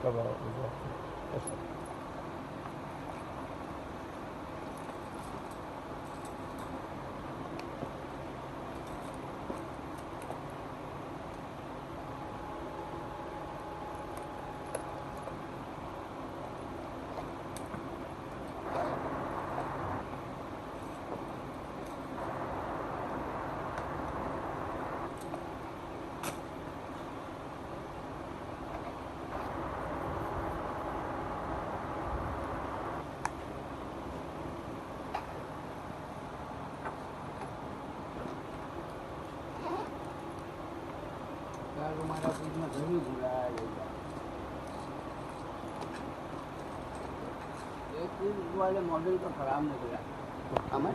कब आओ ऐसा। हमारा में घड़ी बुलाया जाएगा एक वाले मॉडल का खराब निकला हमें